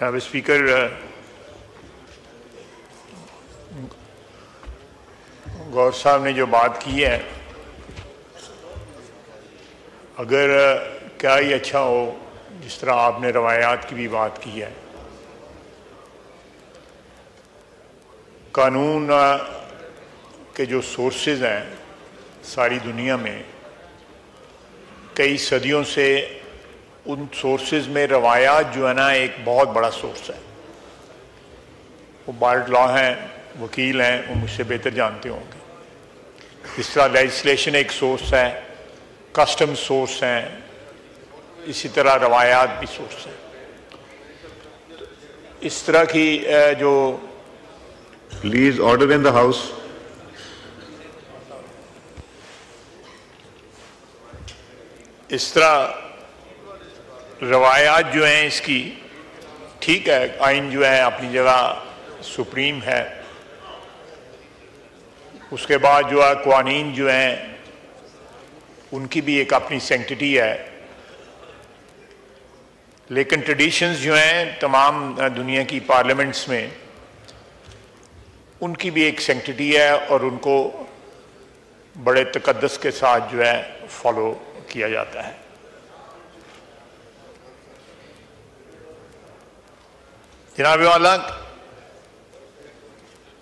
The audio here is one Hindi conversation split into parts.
जनाब स्पीकर, गौर साहब ने जो बात की है, अगर क्या ही अच्छा हो जिस तरह आपने रवायात की भी बात की है। कानून के जो सोर्सेज हैं सारी दुनिया में, कई सदियों से उन सोर्सेज में रवायात जो है ना एक बहुत बड़ा सोर्स है। वो बार्ड लॉ हैं, वकील हैं, वो मुझसे बेहतर जानते होंगे। इस तरह लेजिस्लेशन एक सोर्स है, कस्टम सोर्स हैं, इसी तरह रवायात भी सोर्स हैं। इस तरह की जो please order in the house. इस तरह रवायात जो हैं इसकी, ठीक है, आइन जो है अपनी जगह सुप्रीम है, उसके बाद जो है क़वानीन जो हैं उनकी भी एक अपनी सेंक्टिटी है, लेकिन ट्रेडिशंस जो हैं तमाम दुनिया की पार्लियामेंट्स में उनकी भी एक सेंक्टिटी है और उनको बड़े तकद्दस के साथ जो है फॉलो किया जाता है। जनाब वाला,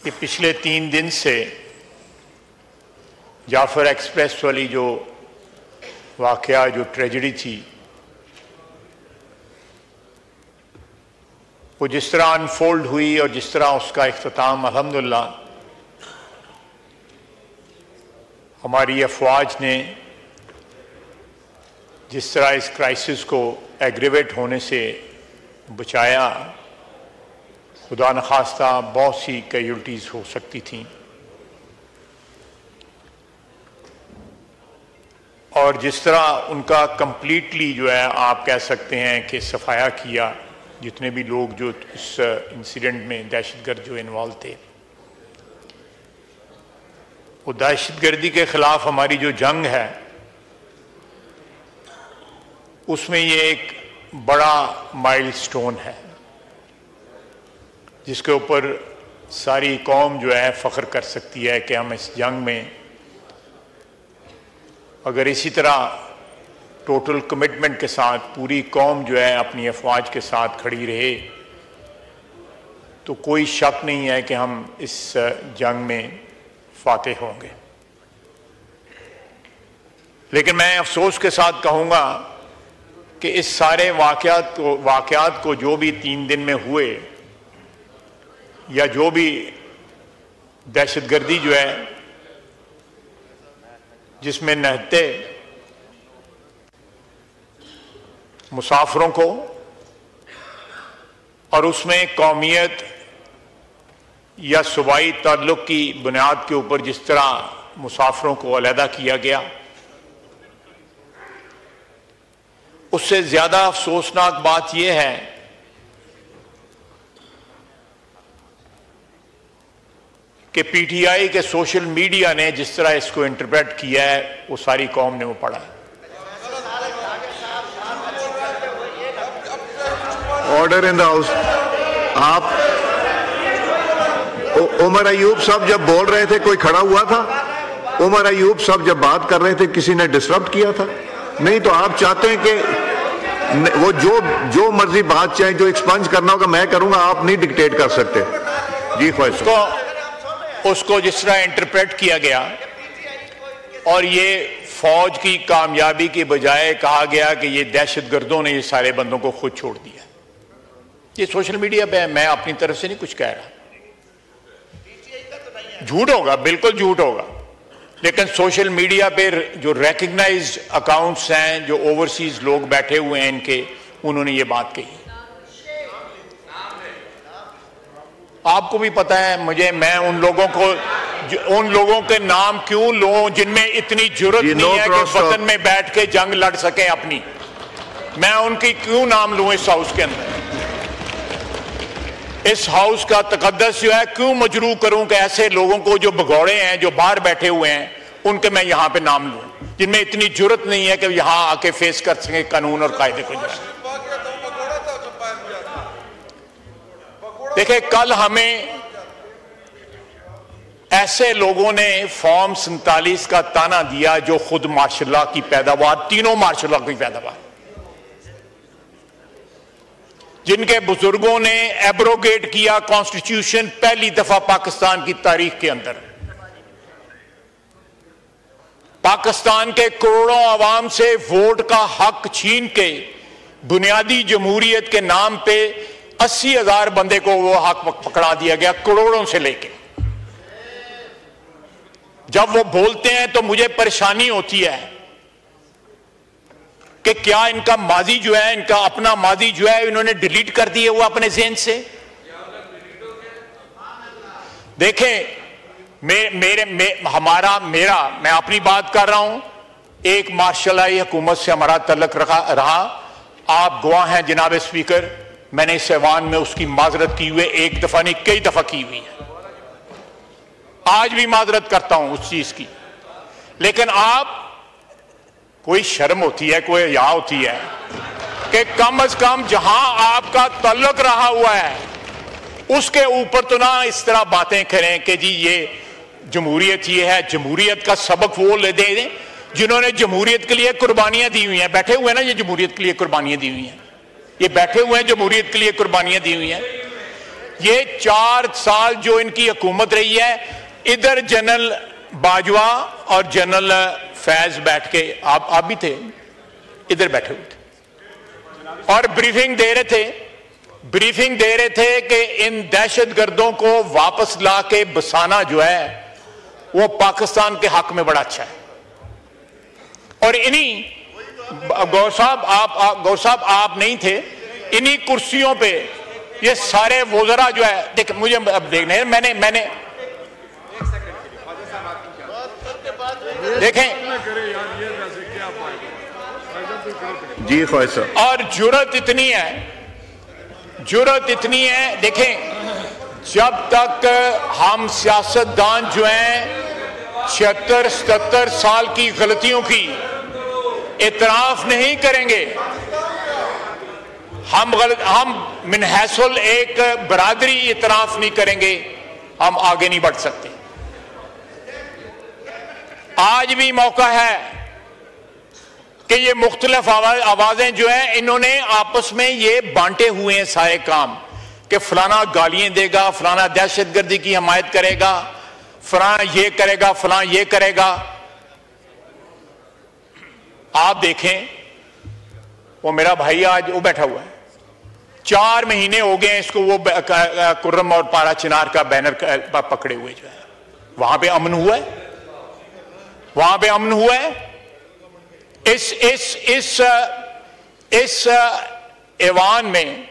ये पिछले 3 दिन से जाफर एक्सप्रेस वाली जो वाकया, जो ट्रेजेडी थी, वो जिस तरह अनफोल्ड हुई और जिस तरह उसका इख्तिताम अल्हम्दुलिल्लाह हमारी अफवाज ने जिस तरह इस क्राइसिस को एग्रीवेट होने से बचाया, खुदा न खास्ता बहुत सी कैजुअल्टीज हो सकती थीं, और जिस तरह उनका कंप्लीटली जो है आप कह सकते हैं कि सफाया किया, जितने भी लोग जो इस इंसिडेंट में दहशतगर्द जो इन्वॉल्व थे, वो दहशतगर्दी के खिलाफ हमारी जो जंग है उसमें ये एक बड़ा माइलस्टोन है जिसके ऊपर सारी कौम जो है फ़ख्र कर सकती है कि हम इस जंग में अगर इसी तरह टोटल कमिटमेंट के साथ पूरी कौम जो है अपनी अफवाज के साथ खड़ी रहे, तो कोई शक नहीं है कि हम इस जंग में फातेह होंगे। लेकिन मैं अफसोस के साथ कहूँगा कि इस सारे वाक़यात को जो भी 3 दिन में हुए, या जो भी दहशतगर्दी जो है जिसमें नहते मुसाफिरों को और उसमें कौमियत या सूबाई ताल्लुक़ की बुनियाद के ऊपर जिस तरह मुसाफिरों को अलहदा किया गया, उससे ज़्यादा अफसोसनाक बात यह है कि पीटीआई के सोशल मीडिया ने जिस तरह इसको इंटरप्रेट किया है, वो सारी कौम ने वो पढ़ा है। Order in the house. आप उमर अयूब साहब जब बोल रहे थे कोई खड़ा हुआ था? उमर अयूब साहब जब बात कर रहे थे किसी ने डिस्टर्ब किया था? नहीं तो आप चाहते हैं कि वो जो मर्जी बात चाहे, जो एक्सपंज करना होगा मैं करूंगा, आप नहीं डिक्टेट कर सकते। जी ख्वाहिश। उसको जिस तरह इंटरप्रेट किया गया और ये फौज की कामयाबी के बजाय कहा गया कि ये दहशतगर्दों ने ये सारे बंदों को खुद छोड़ दिया, ये सोशल मीडिया पे है, मैं अपनी तरफ से नहीं कुछ कह रहा। झूठ होगा, बिल्कुल झूठ होगा, लेकिन सोशल मीडिया पे जो रिकग्नाइज्ड अकाउंट्स हैं, जो ओवरसीज लोग बैठे हुए हैं इनके, उन्होंने ये बात कही। आपको भी पता है, मैं उन लोगों के नाम क्यों लूं जिनमें इतनी जुर्रत नहीं है कि वतन में बैठ के जंग लड़ सकें अपनी। मैं उनकी क्यों नाम लूं इस हाउस के अंदर? इस हाउस का तकद्दस जो है क्यों मजरू करूं कि ऐसे लोगों को जो भगौड़े हैं, जो बाहर बैठे हुए हैं, उनके मैं यहां पे नाम लूं जिनमें इतनी जुर्रत नहीं है कि यहां आके फेस कर सके कानून और कायदे को। देखिए, कल हमें ऐसे लोगों ने फॉर्म 47 का ताना दिया जो खुद मार्शल की पैदावार, तीनों मार्शल की पैदावार, जिनके बुजुर्गों ने एब्रोगेट किया कॉन्स्टिट्यूशन पहली दफा पाकिस्तान की तारीख के अंदर। पाकिस्तान के करोड़ों आवाम से वोट का हक छीन के बुनियादी जमहूरियत के नाम पे 80,000 बंदे को वो हक पकड़ा दिया गया, करोड़ों से लेके। जब वो बोलते हैं तो मुझे परेशानी होती है कि क्या इनका माजी जो है, इनका अपना माजी जो है, इन्होंने डिलीट कर दिए वो अपने ज़हन से। देखें, मैं अपनी बात कर रहा हूं। एक मार्शलाई हुकूमत से हमारा तल्लुक रहा। आप गवाह हैं जनाब स्पीकर, मैंने इस ऐवान में उसकी माजरत की हुई, एक दफा नहीं कई दफा की हुई है। आज भी माजरत करता हूं उस चीज की। लेकिन आप, कोई शर्म होती है, कोई हया होती है कि कम से कम जहां आपका तल्लुक रहा हुआ है उसके ऊपर तो ना इस तरह बातें करें कि जी ये जमहूरियत ये है। जमहूरियत का सबक वो ले दें जिन्होंने जमहूरियत के लिए कुर्बानियां दी हुई हैं। बैठे हुए हैं ना, ये जमहूरियत के लिए कुर्बानियां दी हुई हैं, ये बैठे हुए हैं जमहूरियत के लिए कुर्बानियां दी हुई हैं। ये 4 साल जो इनकी हुकूमत रही है, इधर जनरल बाजवा और जनरल फैज बैठ के, आप भी थे, इधर बैठे हुए थे और ब्रीफिंग दे रहे थे कि इन दहशतगर्दों को वापस ला के बसाना जो है वो पाकिस्तान के हक में बड़ा अच्छा है। और इन्हीं गौर साहब आप नहीं थे, इन्हीं कुर्सियों पे ये सारे वज़रा जो है, देख मुझे अब देखने, मैंने देखें जी ख्वाहिश साहब, और जुर्रत इतनी है। देखें, जब तक हम सियासतदान जो हैं 76-77 साल की गलतियों की इतराफ नहीं करेंगे, हम मिनहसुल एक बरादरी इतराफ नहीं करेंगे, हम आगे नहीं बढ़ सकते। आज भी मौका है कि ये मुख्तलिफ आवाजें जो हैं, इन्होंने आपस में ये बांटे हुए हैं सारे काम कि फलाना गालियां देगा, फलाना दहशतगर्दी की हमायत करेगा, फलाना ये करेगा, फलाना ये करेगा। आप देखें, वो मेरा भाई आज वो बैठा हुआ है, 4 महीने हो गए इसको वो कुर्रम और पारा चिनार का बैनर पकड़े हुए जो है। वहां पे अमन हुआ है, वहां पे अमन हुआ है। इस ऐवान में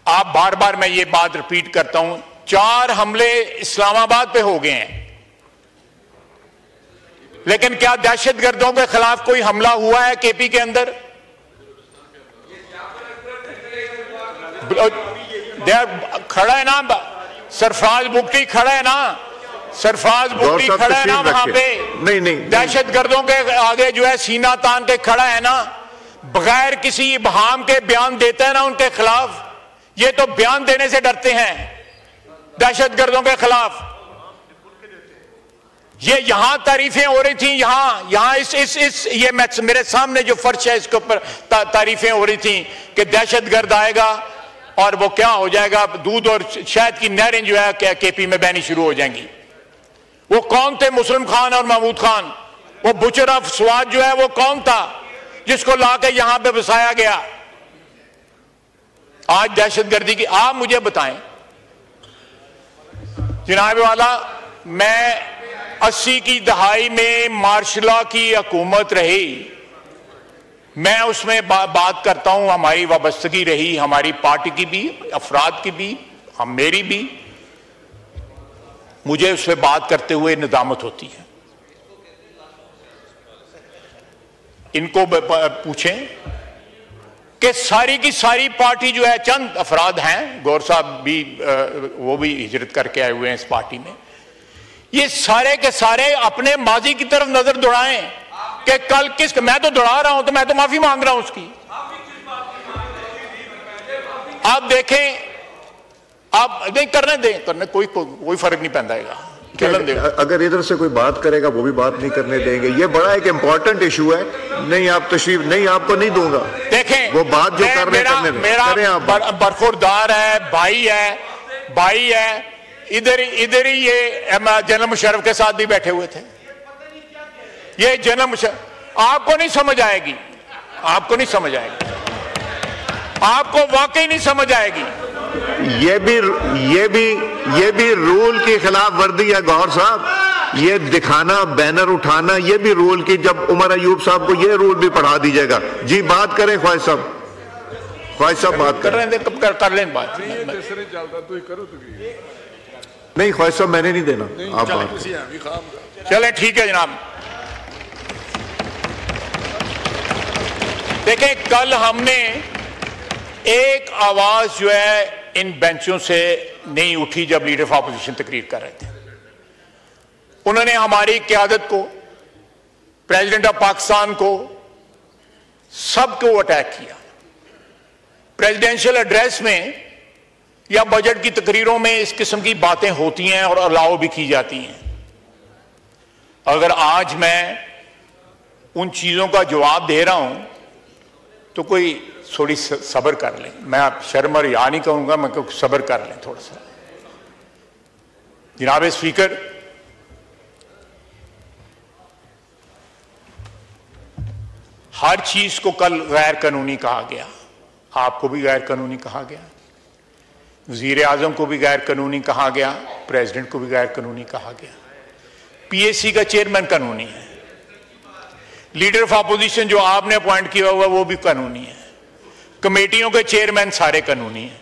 आप बार बार, मैं ये बात रिपीट करता हूं, 4 हमले इस्लामाबाद पे हो गए हैं, लेकिन क्या दहशतगर्दों के खिलाफ कोई हमला हुआ है केपी के अंदर? खड़ा है ना सरफराज बुगटी, खड़ा है ना सरफराज बुगटी, खड़ा है ना वहां पे। नहीं, दहशतगर्दों के आगे जो है सीना तान के खड़ा है ना, बगैर किसी इबहाम के बयान देता है ना उनके खिलाफ। ये तो बयान देने से डरते हैं दहशतगर्दों के खिलाफ। ये यहां तारीफें हो रही थी, यहां ये मेरे सामने जो फर्श है इसके ऊपर तारीफें हो रही थी कि दहशतगर्द आएगा और वो क्या हो जाएगा, दूध और शहद की नहरें जो है केपी में बहनी शुरू हो जाएंगी। वो कौन थे मुस्लिम खान और महमूद खान? वो बुचर ऑफ स्वाद जो है वो कौन था जिसको लाके यहां पे बसाया गया? आज दहशतगर्दी की आप मुझे बताएं जनाब वाला, मैं 80 की दहाई में मार्शल की हुकूमत रही, मैं उसमें बात करता हूं, हमारी वाबस्तगी रही, हमारी पार्टी की भी, अफराद की भी, मेरी भी। मुझे उस पर बात करते हुए निदामत होती है। इनको पूछें कि सारी की सारी पार्टी जो है, चंद अफराद हैं, गौर साहब भी वो भी हिजरत करके आए हुए हैं इस पार्टी में, ये सारे के सारे अपने माजी की तरफ नजर दौड़ाएं कि कल मैं तो दौड़ा रहा हूं तो मैं तो माफी मांग रहा हूं उसकी। आप देखें, आप नहीं करने दें, करने कोई फर्क नहीं पैदा है। अगर इधर से कोई बात करेगा वो भी बात नहीं करने देंगे। ये बड़ा एक इंपॉर्टेंट इशू है। नहीं आप तशरीफ नहीं, आपको नहीं दूंगा। देखें वो बात जो कर रहे हैं मेरा बरखुरदार है, भाई है। इधर ही ये जनरल मुशर्रफ के साथ भी बैठे हुए थे। ये जनरल मुशर्रफ आपको नहीं समझ आएगी, आपको नहीं समझ आएगी, आपको वाकई नहीं समझ आएगी। ये भी रूल की खिलाफ वर्दी है गौहर साहब। ये दिखाना, बैनर उठाना, ये भी रूल की। जब उमर अयूब साहब को ये रूल भी पढ़ा दीजिएगा। जी बात करें ख्वाहिश साहब बात कर लें बात। नहीं ख्वाहिश साहब मैंने नहीं देना, आप बात चले। ठीक है जनाब। देखें कल हमने एक आवाज जो है इन बेंचों से नहीं उठी जब लीडर ऑफ अपोजिशन तकरीर कर रहे थे। उन्होंने हमारी क़यादत को, प्रेसिडेंट ऑफ पाकिस्तान को, सबको अटैक किया। प्रेसिडेंशियल एड्रेस में या बजट की तकरीरों में इस किस्म की बातें होती हैं और अलाउ भी की जाती हैं। अगर आज मैं उन चीजों का जवाब दे रहा हूं तो कोई थोड़ी सब्र कर लें। मैं आप शर्म और या नहीं कहूंगा, मैं कहूँ सब्र कर लें थोड़ा सा। जनाब स्पीकर, हर चीज को कल गैर कानूनी कहा गया। आपको भी गैर कानूनी कहा गया, वजीर आजम को भी गैर कानूनी कहा गया, प्रेसिडेंट को भी गैर कानूनी कहा गया। पीएसी का चेयरमैन कानूनी है, लीडर ऑफ अपोजिशन जो आपने अपॉइंट किया हुआ वो भी कानूनी है, कमेटियों के चेयरमैन सारे कानूनी हैं।